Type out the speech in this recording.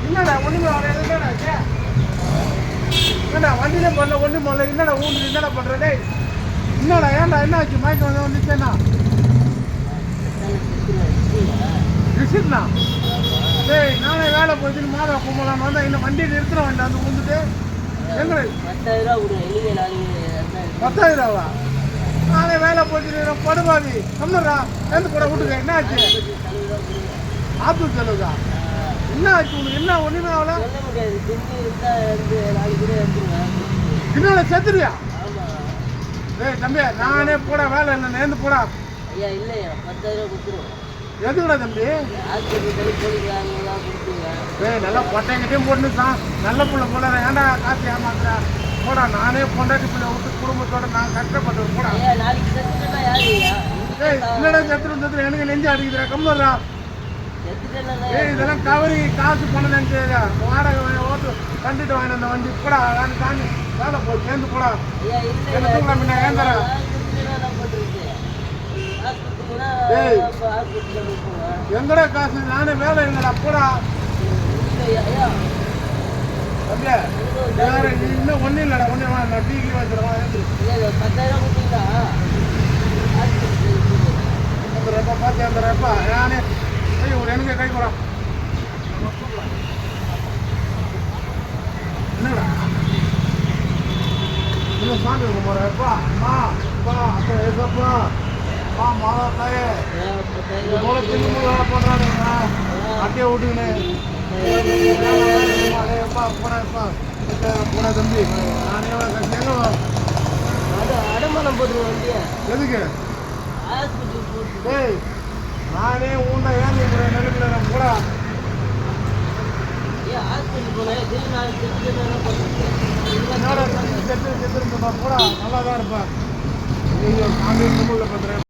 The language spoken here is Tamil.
என்னடா ஒண்ணுமே என்னடா வண்டியிலே பண்ணல ஒண்ணும் பண்ணல என்னடா ஊந்து என்னடா பண்ற டேய் என்னடா ஏன்டா என்ன ஆச்சு மயக்கம் வந்து வந்துச்சேன்னா ரிசிப்ட்ண்ணா டேய் நானே வேலை போயிட்டு மாதா கும்பலான்னு வந்தா இன்னும் வண்டியை நிறுத்துற வண்டி வந்து ஊந்துட்டு எங்க 10,000 ரூபாவா நானே வேலை போயிட்டு படுபாவி கம்முறா சேர்ந்து கூட விட்டுக்க என்ன ஆச்சு ஆத்தூர் செலவுக்கா என்ன ஆச்சு உனக்கு என்ன ஒண்ணுமே ஆகல பின்னால செத்துருவியா ஏய் தம்பி நானே போட வேலை இல்லை நேர்ந்து போடா எதுக்குடா தம்பி ஏய் நல்லா பொட்டைங்கிட்டையும் போட்டுதான் நல்ல பிள்ளை போல ஏன்டா காசு ஏமாத்துற போடா நானே பொண்டாட்டி பிள்ளை விட்டு குடும்பத்தோட நான் கஷ்டப்பட்டு போடா ஏய் என்னடா செத்துரு எனக்கு நெஞ்சு அடிக்குதுடா கம்முறா ஏய் இதெல்லாம் கவரி காசு பணம் நினைச்சு வாடகை ஓட்டு கண்டுட்டு வாங்கின அந்த வண்டி போடா தாண்டி வேலை போய் சேர்ந்து போடா என்ன தூங்கலாம் முன்ன ஏந்தர ஏய் எங்கடா காசு நானே வேலை இல்லைடா போடா அப்படியே வேற இன்னும் ஒன்றும் இல்லைடா ஒன்றும் நான் டீ வச்சுருவான் 10,000 கொடுத்தீங்களா பார்த்து அந்த நானே ஒரு எனக்கு கை போகிறான் என்னடா இன்னும் சாமி கும்பிட்றப்பா அம்மா அப்பா அப்பா ஏசப்பா அப்பா மாதா தாயே இது போல திரும்ப வேலை பண்ணுறானுங்கண்ணா அட்டையை விட்டுக்கினு அப்பா போனேன்ப்பா போன தம்பி நானே எங்க அடமானம் போட்டுருவோம் வண்டியை எதுக்கு டேய் நானே உண்டா ஏன் நெருங்கில் நான் கூட செத்து போனா கூட நல்லா தான் இருப்பேன் ஐயோ சாமி கும்பிடல பார்த்துறேன்